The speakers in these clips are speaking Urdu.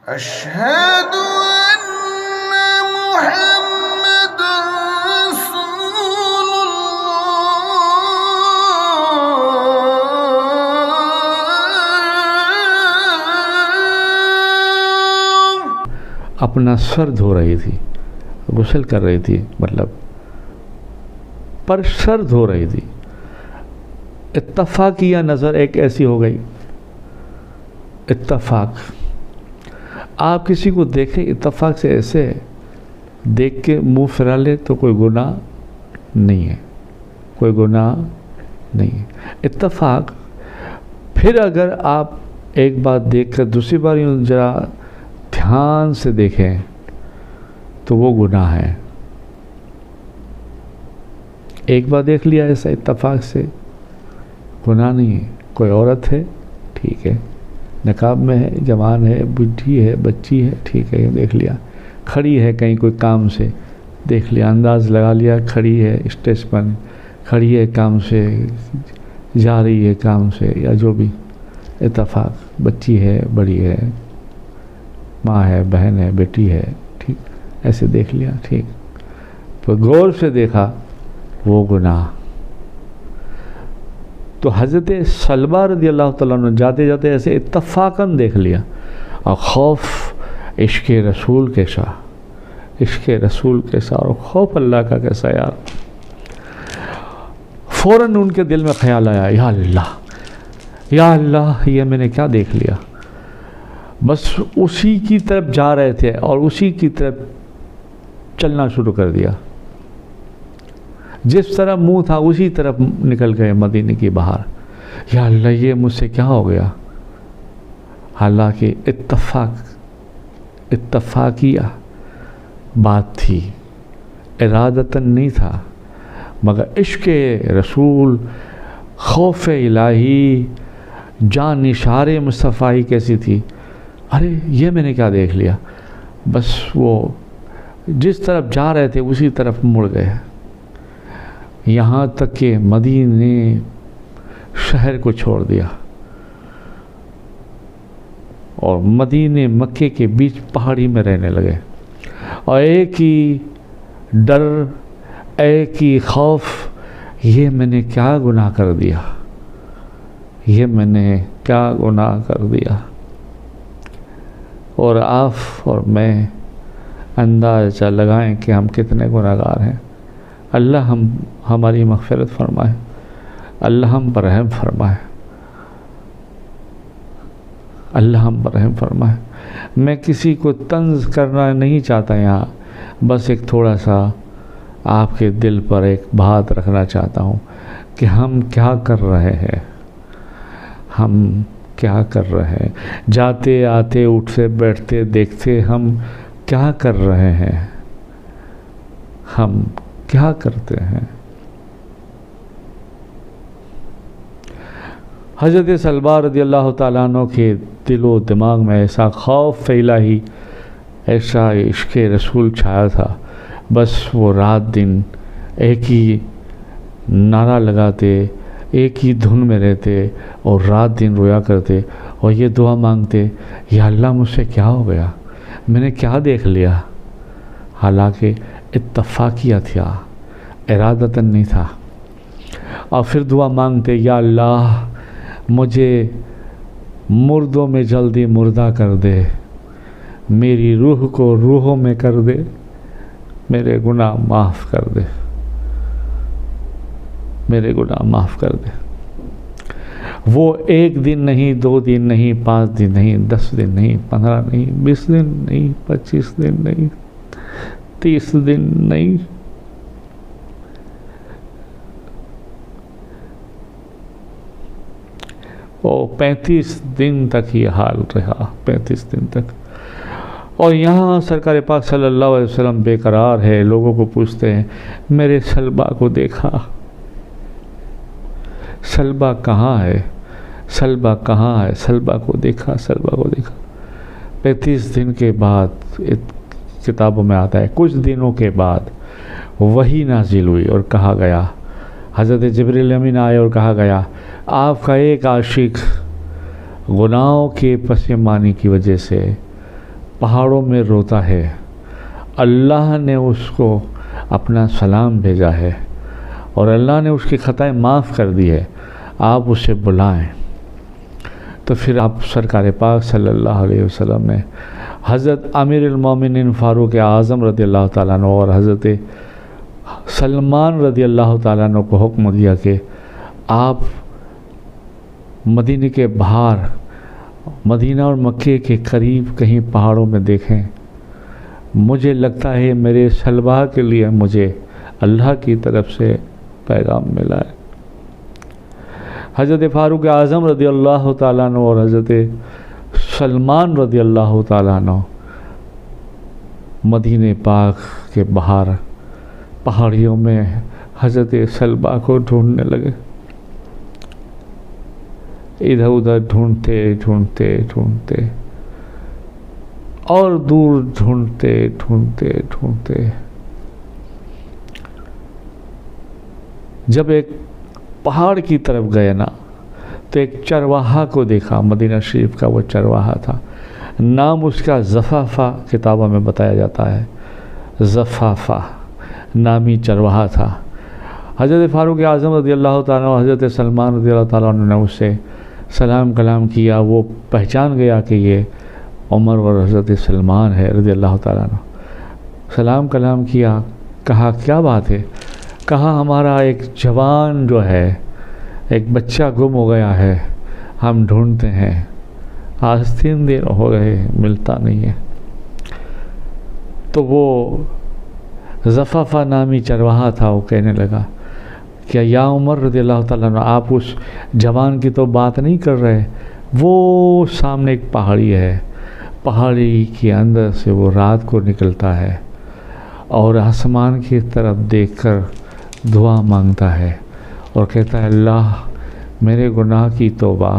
أشهد أن محمد رسول الله. اپنا سر دھو رہی تھی، غسل کر رہی تھی، مطلب پر سر دھو رہی تھی. اتفاقیہ نظر ایک ایسی ہو گئی، اتفاق. آپ کسی کو دیکھیں اتفاق سے ایسے دیکھ کے منہ پھرا لے تو کوئی گناہ نہیں ہے، کوئی گناہ نہیں ہے. اتفاق. پھر اگر آپ ایک بات دیکھ کر دوسری بار یوں ذرا دھیان سے دیکھیں تو وہ گناہ ہے. ایک بار دیکھ لیا ایسا اتفاق سے، گناہ نہیں ہے. کوئی عورت ہے، ٹھیک ہے، نقاب میں ہے، جوان ہے، بڈھی ہے، بچی ہے، ٹھیک ہے، دیکھ لیا. کھڑی ہے کہیں کوئی کام سے، دیکھ لیا، انداز لگا لیا، کھڑی ہے اسٹیج پر، کھڑی ہے کام سے، جا رہی ہے کام سے، یا جو بھی. اتفاق. بچی ہے، بڑی ہے، ماں ہے، بہن ہے، بیٹی ہے، ٹھیک، ایسے دیکھ لیا، ٹھیک. تو غور سے دیکھا، وہ گناہ. تو حضرت سلمہ رضی اللہ تعالیٰ عنہ جاتے جاتے ایسے اتفاقاً دیکھ لیا. اور خوف عشق رسول کیسا، عشق رسول کیسا، اور خوف اللہ کا کیسا یار. فوراً ان کے دل میں خیال آیا، یا اللہ، یا اللہ، یہ میں نے کیا دیکھ لیا. بس اسی کی طرف جا رہے تھے اور اسی کی طرف چلنا شروع کر دیا. جس طرح منہ تھا اسی طرف نکل گئے مدینے کی باہر. یا اللہ، یہ مجھ سے کیا ہو گیا. حالانکہ اتفاقیہ بات تھی، ارادتاً نہیں تھا، مگر عشق رسول، خوف الہی، جان نثار مصطفیٰ کیسی تھی. ارے یہ میں نے کیا دیکھ لیا. بس وہ جس طرف جا رہے تھے اسی طرف مڑ گئے. یہاں تک کہ مدینے شہر کو چھوڑ دیا اور مدینے مکے کے بیچ پہاڑی میں رہنے لگے. اور ایک ہی ڈر، ایک ہی خوف، یہ میں نے کیا گناہ کر دیا، یہ میں نے کیا گناہ کر دیا. اور آپ اور میں اندازہ لگائیں کہ ہم کتنے گناہ گار ہیں. اللہ ہماری مغفرت فرمائے، اللہ ہم پر رحم فرمائے، اللہ ہم پر رحم فرمائے. میں کسی کو طنز کرنا نہیں چاہتا یہاں، بس ایک تھوڑا سا آپ کے دل پر ایک بات رکھنا چاہتا ہوں کہ ہم کیا کر رہے ہیں، ہم کیا کر رہے ہیں. جاتے آتے اٹھتے بیٹھتے دیکھتے ہم کیا کر رہے ہیں، ہم کیا کرتے ہیں. حضرت سلمہ رضی اللہ تعالیٰ عنہ کے دل و دماغ میں ایسا خوف الہی، ایسا عشق رسول چھایا تھا. بس وہ رات دن ایک ہی نعرہ لگاتے، ایک ہی دھن میں رہتے اور رات دن رویا کرتے اور یہ دعا مانگتے، یا اللہ مجھ سے کیا ہو گیا، میں نے کیا دیکھ لیا. حالانکہ اتفاقیہ تھا، ارادتاً نہیں تھا. اور پھر دعا مانگتے، یا اللہ مجھے مردوں میں جلدی مردہ کر دے، میری روح کو روحوں میں کر دے، میرے گناہ معاف کر دے، میرے گناہ معاف کر دے. وہ ایک دن نہیں، 2 دن نہیں، 5 دن نہیں، 10 دن نہیں، 15 نہیں، 20 دن نہیں، 25 دن نہیں، 30 دن نہیں، اور 35 دن تک یہ حال رہا، 35 دن تک. اور یہاں سرکار پاک صلی اللہ علیہ وسلم بے قرار ہے. لوگوں کو پوچھتے ہیں، میرے سلمہ کو دیکھا، سلمہ کہاں ہے، سلمہ کہاں ہے، سلمہ کو دیکھا، سلمہ کو دیکھا. 35 دن کے بعد کتابوں میں آتا ہے، کچھ دنوں کے بعد وحی نازل ہوئی اور کہا گیا، حضرت جبریل امین آئے اور کہا گیا، آپ کا ایک عاشق گناہوں کے پشیمانی کی وجہ سے پہاڑوں میں روتا ہے، اللہ نے اس کو اپنا سلام بھیجا ہے اور اللہ نے اس کی خطائیں معاف کر دی ہے، آپ اسے بلائیں۔ تو پھر آپ سرکار پاک صلی اللہ علیہ وسلم نے حضرت امیر المومنین فاروق اعظم رضی اللہ تعالیٰ عنہ اور حضرت سلمان رضی اللہ تعالیٰ عنہ کو حکم دیا کہ آپ مدینے کے باہر، مدینہ اور مکے کے قریب کہیں پہاڑوں میں دیکھیں، مجھے لگتا ہے میرے سلبہ کے لیے مجھے اللہ کی طرف سے پیغام ملا ہے۔ حضرت فاروق اعظم رضی اللہ تعالیٰ عنہ اور حضرت سلمان رضی اللہ تعالیٰ عنہ مدینہ پاک کے باہر پہاڑیوں میں حضرت سلبہ کو ڈھونڈنے لگے، ادھر ادھر ڈھونڈتے ڈھونڈتے ڈھونڈتے اور دور ڈھونڈتے ڈھونڈتے ڈھونڈتے جب ایک پہاڑ کی طرف گئے نا تو ایک چرواہا کو دیکھا، مدینہ شریف کا وہ چرواہا تھا، نام اس کا زفافہ کتابوں میں بتایا جاتا ہے، زفافہ نامی چرواہا تھا۔ حضرت فاروق اعظم رضی اللہ تعالیٰ عنہ، حضرت سلمان رضی اللہ تعالیٰ عنہ نے اس سے سلام کلام کیا، وہ پہچان گیا کہ یہ عمر اور حضرت سلمان ہے رضی اللہ تعالیٰ عنہ۔ سلام کلام کیا، کہا کیا بات ہے؟ کہا ہمارا ایک جوان جو ہے، ایک بچہ گم ہو گیا ہے، ہم ڈھونڈتے ہیں، آج 3 دن ہو گئے ملتا نہیں ہے۔ تو وہ زفافہ نامی چرواہا تھا، وہ کہنے لگا کہ یا عمر رضی اللہ تعالیٰ عنہ، آپ اس جوان کی تو بات نہیں کر رہے، وہ سامنے ایک پہاڑی ہے، پہاڑی کے اندر سے وہ رات کو نکلتا ہے اور آسمان کی طرف دیکھ کر دعا مانگتا ہے اور کہتا ہے اللہ میرے گناہ کی توبہ،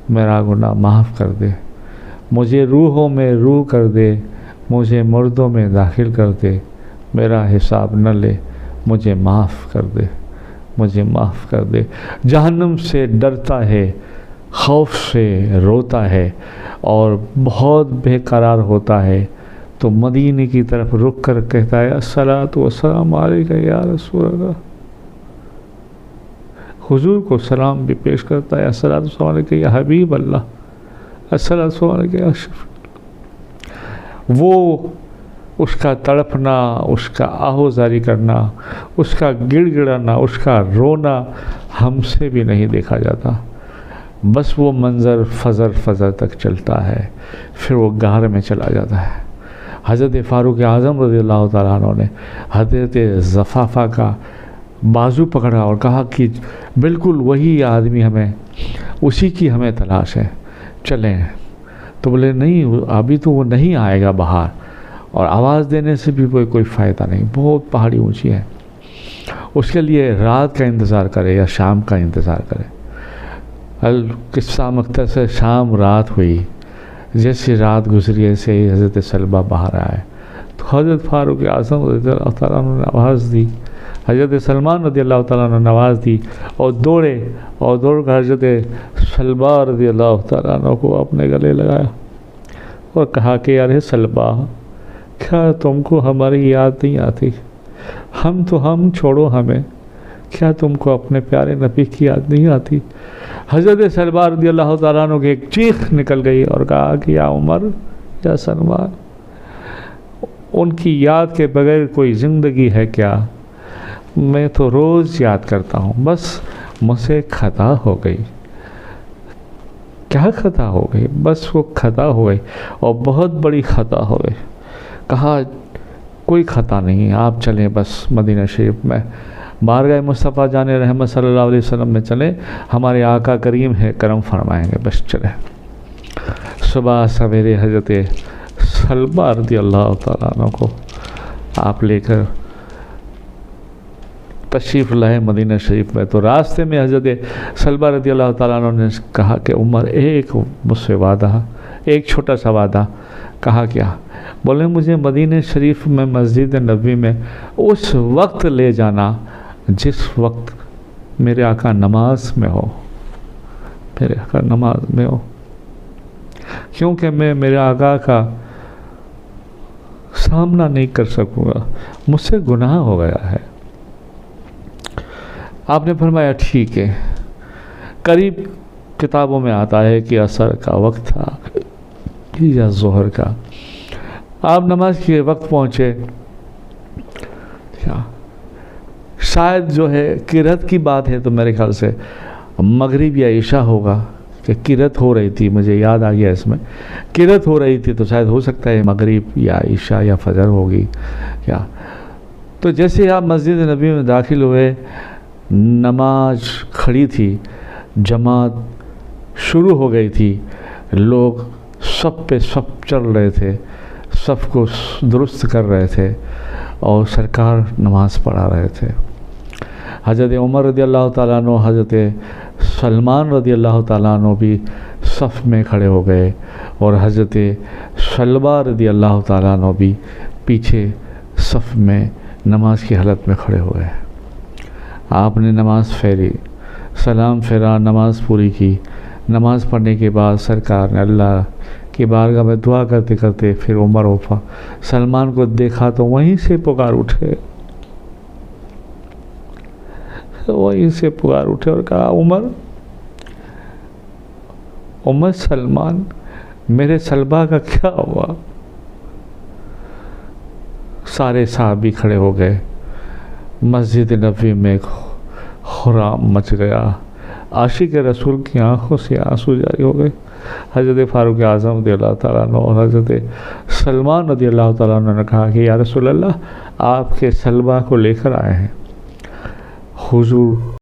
میرا گناہ معاف کر دے، مجھے روحوں میں روح کر دے، مجھے مردوں میں داخل کر دے، میرا حساب نہ لے، مجھے معاف کر دے، مجھے معاف کر دے۔ جہنم سے ڈرتا ہے، خوف سے روتا ہے اور بہت بے قرار ہوتا ہے، تو مدینے کی طرف رک کر کہتا ہے الصلاۃ والسلام علیک یا رسول اللہ، حضور کو سلام بھی پیش کرتا ہے، الصلاۃ والسلام علیک یا حبیب اللہ، الصلاۃ والسلام علیک یا شفیع۔ وہ اس کا تڑپنا، اس کا آہوزاری کرنا، اس کا گڑ گڑانا، اس کا رونا ہم سے بھی نہیں دیکھا جاتا، بس وہ منظر فجر تک چلتا ہے، پھر وہ غار میں چلا جاتا ہے۔ حضرت فاروق اعظم رضی اللہ تعالیٰ عنہ نے حضرت زفافہ کا بازو پکڑا اور کہا کہ بالکل وہی آدمی ہمیں، اسی کی ہمیں تلاش ہے، چلیں۔ تو بولے نہیں، ابھی تو وہ نہیں آئے گا باہر، اور آواز دینے سے بھی کوئی فائدہ نہیں، بہت پہاڑی اونچی ہے، اس کے لیے رات کا انتظار کرے یا شام کا انتظار کرے۔ قصہ مختصر، شام رات ہوئی، جیسے رات گزری ایسے ہی حضرت سلبہ باہر آئے، تو حضرت فاروق اعظم رضی اللہ تعالیٰ عنہ نے آواز دی، حضرت سلمان رضی اللہ تعالیٰ عنہ نے آواز دی اور دوڑے اور دوڑ کر حضرت سلبہ رضی اللہ تعالیٰ عنہ کو اپنے گلے لگایا اور کہا کہ یار سلبہ، کیا تم کو ہماری یاد نہیں آتی؟ ہم چھوڑو ہمیں، کیا تم کو اپنے پیارے نبی کی یاد نہیں آتی؟ حضرت سلبہ رضی اللہ تعالیٰ عنہ کی ایک چیخ نکل گئی اور کہا کہ یا عمر یا سلمان، ان کی یاد کے بغیر کوئی زندگی ہے کیا؟ میں تو روز یاد کرتا ہوں، بس مجھ سے خطا ہو گئی۔ کیا خطا ہو گئی؟ بس وہ خطا ہو گئی اور بہت بڑی خطا ہو گئی۔ کہا کوئی خطا نہیں، آپ چلیں بس مدینہ شریف میں، بارگاہ مصطفیٰ جان رحمت صلی اللہ علیہ وسلم میں چلیں، ہمارے آقا کریم ہے، کرم فرمائیں گے، بس چلیں۔ صبح سویرے حضرت سلبہ رضی اللہ تعالیٰ عنہ کو آپ لے کر تشریف لائے مدینہ شریف میں، تو راستے میں حضرت سلبہ رضی اللہ تعالیٰ عنہ نے کہا کہ عمر ایک مجھ سے وعدہ، ایک چھوٹا سا وعدہ۔ کہا کیا؟ بولے مجھے مدینہ شریف میں مسجد نبوی میں اس وقت لے جانا جس وقت میرے آقا نماز میں ہو، میرے آقا نماز میں ہو، کیونکہ میں میرے آقا کا سامنا نہیں کر سکوں گا، مجھ سے گناہ ہو گیا ہے۔ آپ نے فرمایا ٹھیک ہے۔ قریب کتابوں میں آتا ہے کہ عصر کا وقت تھا یا ظہر کا، آپ نماز کے وقت پہنچے، شاید جو ہے قرأت کی بات ہے تو میرے خیال سے مغرب یا عشاء ہوگا، کہ قرأت ہو رہی تھی، مجھے یاد آ گیا اس میں قرأت ہو رہی تھی، تو شاید ہو سکتا ہے مغرب یا عشاء یا فجر ہوگی کیا۔ تو جیسے آپ مسجد نبی میں داخل ہوئے، نماز کھڑی تھی، جماعت شروع ہو گئی تھی، لوگ صف پہ صف چل رہے تھے، صف کو درست کر رہے تھے اور سرکار نماز پڑھا رہے تھے۔ حضرت عمر رضی اللہ تعالیٰ عنہ، حضرت سلمان رضی اللہ تعالیٰ عنہ بھی صف میں کھڑے ہو گئے، اور حضرت سلمہ رضی اللہ تعالیٰ عنہ بھی پیچھے صف میں نماز کی حالت میں کھڑے ہوئے۔ آپ نے نماز پھیری، سلام پھیرا، نماز پوری کی۔ نماز پڑھنے کے بعد سرکار نے اللہ کی بارگاہ میں دعا کرتے کرتے پھر عمر و سلمان کو دیکھا تو وہیں سے پکار اٹھے، وہیں سے پکار اٹھے اور کہا عمر سلمان، میرے سلمہ کا کیا ہوا؟ سارے صحابی کھڑے ہو گئے، مسجد نبوی میں خرام مچ گیا، عاشق رسول کی آنکھوں سے آنسو جاری ہو گئے۔ حضرت فاروق اعظم رضی اللہ تعالیٰ عنہ اور حضرت سلمان رضی اللہ تعالیٰ عنہ نے کہا کہ یا رسول اللہ، آپ کے سلمہ کو لے کر آئے ہیں۔ حضور